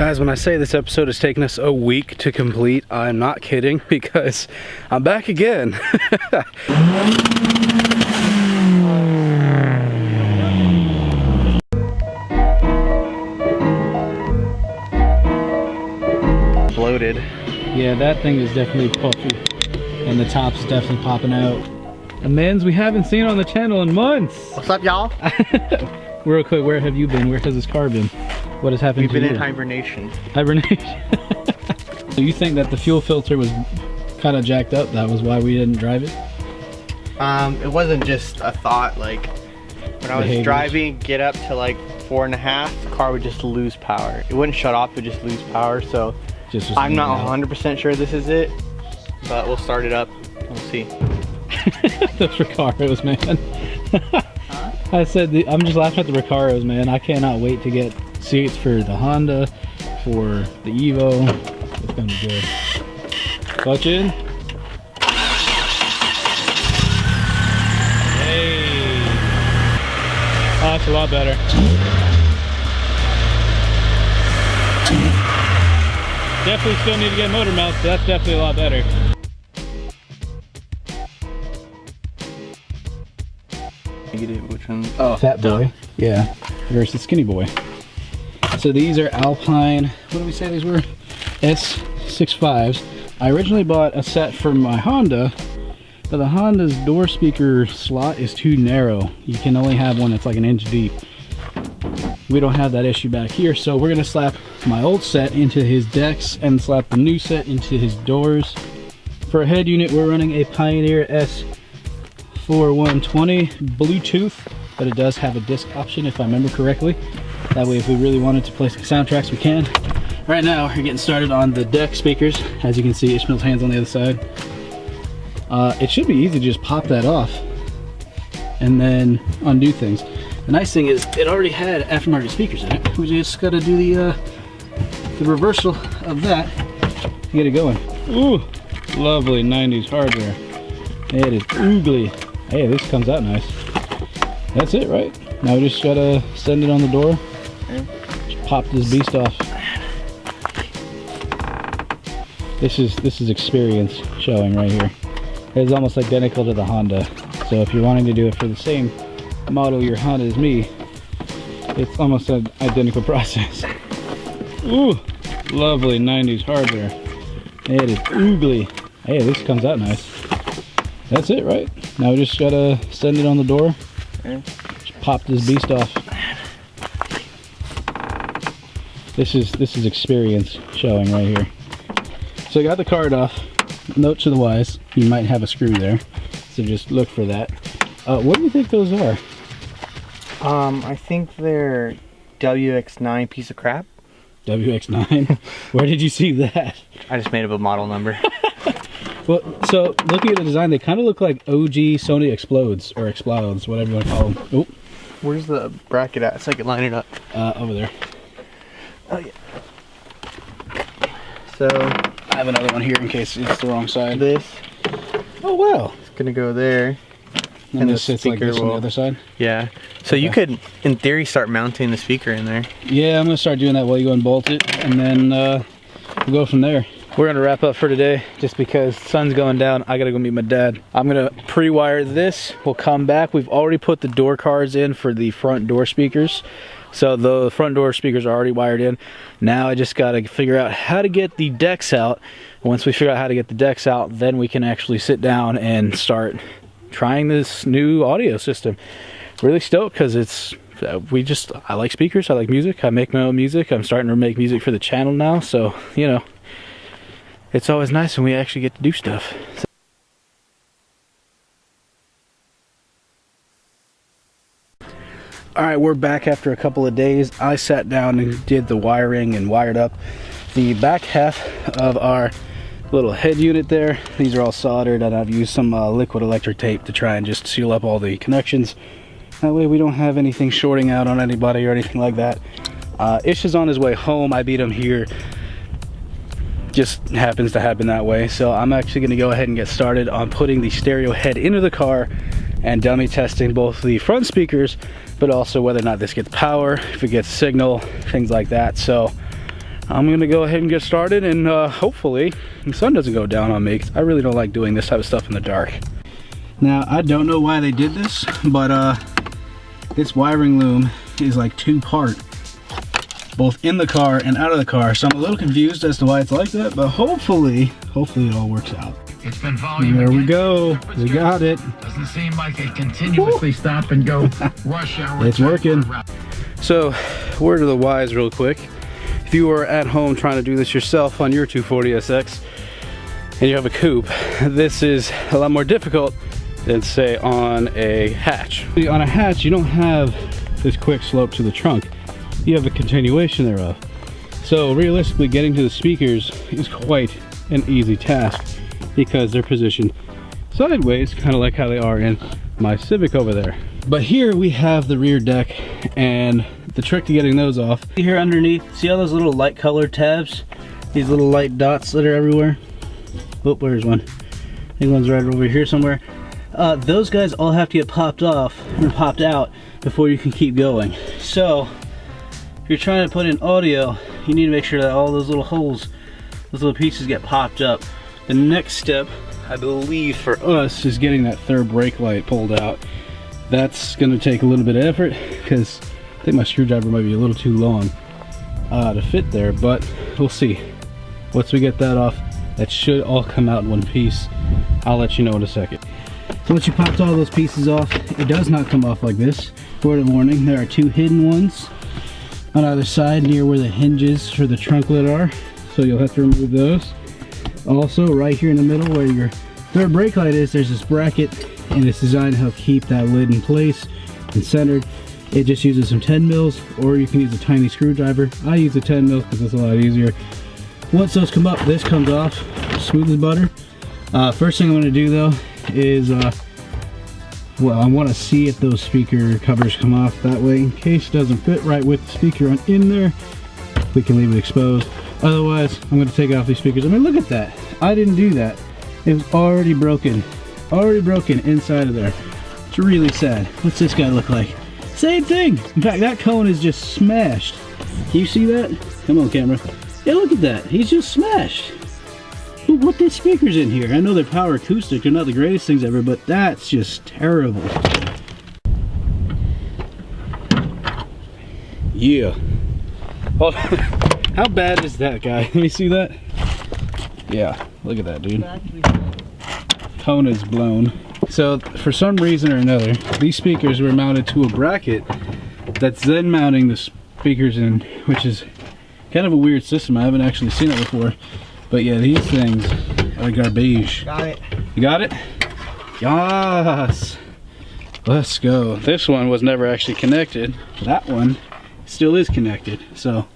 Guys, when I say this episode has taken us a week to complete, I'm not kidding, because I'm back again. Bloated. Yeah, that thing is definitely puffy, and the top's definitely popping out. Amends we haven't seen on the channel in months. What's up, y'all? Real quick, where have you been? Where has this car been? What has happened to you? We've been in hibernation. Hibernation. So you think that the fuel filter was kind of jacked up? That was why we didn't drive it? It wasn't just a thought. Like when I was driving, get up to like 4.5, the car would just lose power. It wouldn't shut off, it would just lose power. So I'm not 100% sure this is it, but we'll start it up. We'll see. Those Recaros, man. Huh? I said, I'm just laughing at the Recaros, man. I cannot wait to get seats for the Honda, for the Evo. It's gonna be good. Clutch in. Hey. Oh, that's a lot better. Definitely still need to get motor mounts, but that's definitely a lot better. Which one? Oh, Fat Boy. Yeah. Versus Skinny Boy. So these are Alpine, what did we say these were? S65s. I originally bought a set for my Honda, but the Honda's door speaker slot is too narrow. You can only have one that's like an inch deep. We don't have that issue back here, so we're gonna slap my old set into his decks and slap the new set into his doors. For a head unit, we're running a Pioneer S4120 Bluetooth, but it does have a disc option if I remember correctly. That way if we really wanted to play some soundtracks, we can. Right now, we're getting started on the deck speakers. As you can see, Ishmael's hand's on the other side. It should be easy to just pop that off and then undo things. The nice thing is, it already had aftermarket speakers in it. We just gotta do the reversal of that to get it going. Ooh, lovely 90s hardware. It is oogly. Hey, this comes out nice. That's it, right? Now we just gotta send it on the door. Just pop this beast off. This is experience showing right here. It's almost identical to the Honda. So if you're wanting to do it for the same model your Honda as me, it's almost an identical process. Ooh, lovely 90s hardware. It is oogly. Hey, this comes out nice. That's it, right? Now we just gotta send it on the door. Just pop this beast off. This is experience showing right here. So I got the card off. Note to the wise, you might have a screw there, so just look for that. What do you think those are? I think they're WX9 piece of crap. WX9? Where did you see that? I just made up a model number. Well, so looking at the design, they kind of look like OG Sony Explodes, or Explodes, whatever you want to call them. Oh, where's the bracket at? So I can line it up. Over there. Oh yeah. So I have another one here in case it's the wrong side. This. Oh wow. It's gonna go there. And this sits like this on the other side? Yeah. So you could, in theory, start mounting the speaker in there. Yeah, I'm gonna start doing that while you go and bolt it, and then we'll go from there. We're gonna wrap up for today, just because the sun's going down. I gotta go meet my dad. I'm gonna pre-wire this. We'll come back. We've already put the door cards in for the front door speakers. So the front door speakers are already wired in. Now I just gotta figure out how to get the decks out. Once we figure out how to get the decks out, then we can actually sit down and start trying this new audio system. Really stoked, because it's I like speakers, I like music, I make my own music. I'm starting to make music for the channel now, so you know, it's always nice when we actually get to do stuff. Alright, we're back after a couple of days. I sat down and did the wiring and wired up the back half of our little head unit there. These are all soldered, and I've used some liquid electric tape to try and just seal up all the connections. That way we don't have anything shorting out on anybody or anything like that. Ish is on his way home. I beat him here. Just happens to happen that way. So I'm actually going to go ahead and get started on putting the stereo head into the car and dummy testing both the front speakers, but also whether or not this gets power, if it gets signal, things like that. So I'm gonna go ahead and get started, and hopefully the sun doesn't go down on me, 'cause I really don't like doing this type of stuff in the dark. Now, I don't know why they did this, but this wiring loom is like 2-part, both in the car and out of the car. So I'm a little confused as to why it's like that, but hopefully it all works out. It's been volume. There we go. We got it. Doesn't seem like they continuously stop and go rush hour. It's working. So, word of the wise real quick. If you are at home trying to do this yourself on your 240SX and you have a coupe, this is a lot more difficult than say on a hatch. On a hatch, you don't have this quick slope to the trunk. You have a continuation thereof. So realistically, getting to the speakers is quite an easy task because they're positioned sideways, kind of like how they are in my Civic over there. But here we have the rear deck, and the trick to getting those off. Here underneath, see all those little light colored tabs? These little light dots that are everywhere? Oh, where's one? I think one's right over here somewhere. Those guys all have to get popped off or popped out before you can keep going. So, if you're trying to put in audio, you need to make sure that all those little holes, those little pieces get popped up. The next step, I believe for us, is getting that third brake light pulled out. That's gonna take a little bit of effort because I think my screwdriver might be a little too long to fit there, but we'll see. Once we get that off, that should all come out in one piece. I'll let you know in a second. So once you popped all those pieces off, it does not come off like this. Word of warning, there are 2 hidden ones on either side near where the hinges for the trunk lid are. So you'll have to remove those. Also, right here in the middle where your third brake light is, there's this bracket, and it's designed to help keep that lid in place and centered. It just uses some 10 mils, or you can use a tiny screwdriver. I use a 10 mils because it's a lot easier. Once those come up, this comes off smooth as butter. First thing I'm going to do though is, well, I want to see if those speaker covers come off. That way, in case it doesn't fit right with the speaker on in there, we can leave it exposed. Otherwise, I'm going to take off these speakers. I mean, look at that. I didn't do that. It was already broken inside of there. It's really sad. What's this guy look like? Same thing. In fact, that cone is just smashed. Can you see that? Come on, camera. Yeah, look at that. He's just smashed. But what the speakers in here? I know they're power acoustic. They're not the greatest things ever, but that's just terrible. Yeah. Oh, how bad is that, guy? Let me see that. Yeah, look at that, dude. Cone is blown. So for some reason or another, these speakers were mounted to a bracket that's then mounting the speakers in, which is kind of a weird system. I haven't actually seen it before. But yeah, these things are garbage. Got it. You got it? Yes. Let's go. This one was never actually connected. That one still is connected. So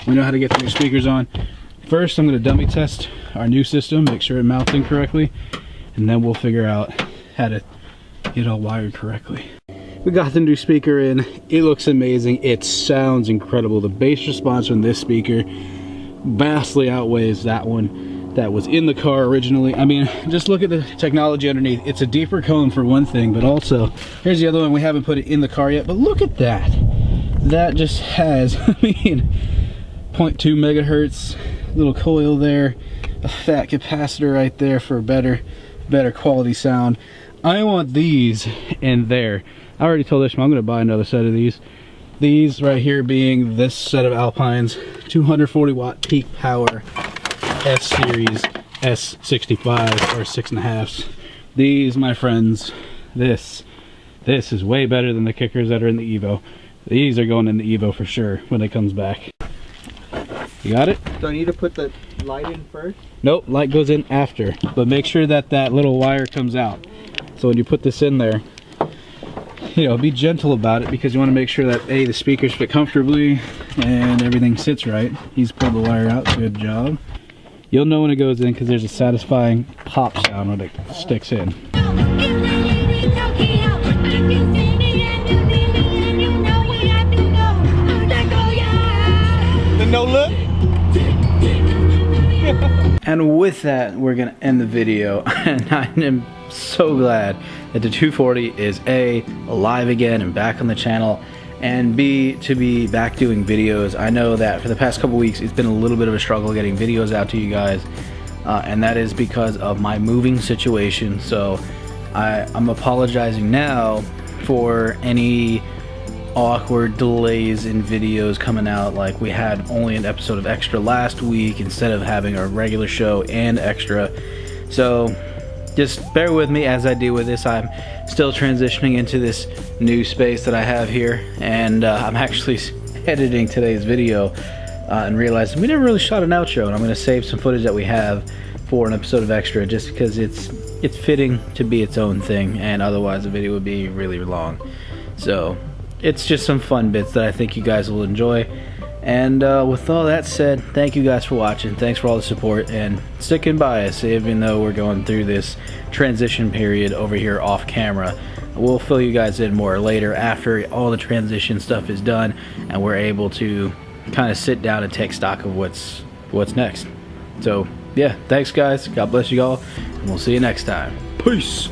we know how to get the new speakers on. First, I'm going to dummy test our new system, make sure it mounts in correctly, and then we'll figure out how to get all wired correctly. We got the new speaker in. It looks amazing. It sounds incredible. The bass response from this speaker vastly outweighs that one that was in the car originally. I mean, just look at the technology underneath. It's a deeper cone for one thing, but also, here's the other one. We haven't put it in the car yet, but look at that. That just has, I mean, 0.2 megahertz, little coil there, a fat capacitor right there for better quality sound. I want these in there. I already told Ishmael I'm going to buy another set of these. These right here being this set of Alpines, 240 watt peak power S series S65 or 6.5s. These, my friends, this is way better than the kickers that are in the Evo. These are going in the Evo for sure when it comes back. You got it? Do I need to put the light in first? Nope, light goes in after. But make sure that that little wire comes out. So when you put this in there, you know, be gentle about it because you want to make sure that A, the speakers fit comfortably and everything sits right. He's pulled the wire out, good job. You'll know when it goes in because there's a satisfying pop sound when it sticks in. No look. And with that, we're gonna end the video. And I am so glad that the 240 is alive again and back on the channel, and B, to be back doing videos. I know that for the past couple weeks it's been a little bit of a struggle getting videos out to you guys, and that is because of my moving situation. So I'm apologizing now for any awkward delays in videos coming out. Like, we had only an episode of Extra last week instead of having a regular show and Extra. So just bear with me as I deal with this. I'm still transitioning into this new space that I have here, and I'm actually editing today's video and realized we never really shot an outro, and I'm going to save some footage that we have for an episode of Extra just because it's fitting to be its own thing, and otherwise the video would be really long. So it's just some fun bits that I think you guys will enjoy. And with all that said, thank you guys for watching. Thanks for all the support and sticking by us, even though we're going through this transition period over here off camera. We'll fill you guys in more later after all the transition stuff is done and we're able to kind of sit down and take stock of what's next. So yeah, thanks guys, God bless you all, and we'll see you next time. Peace.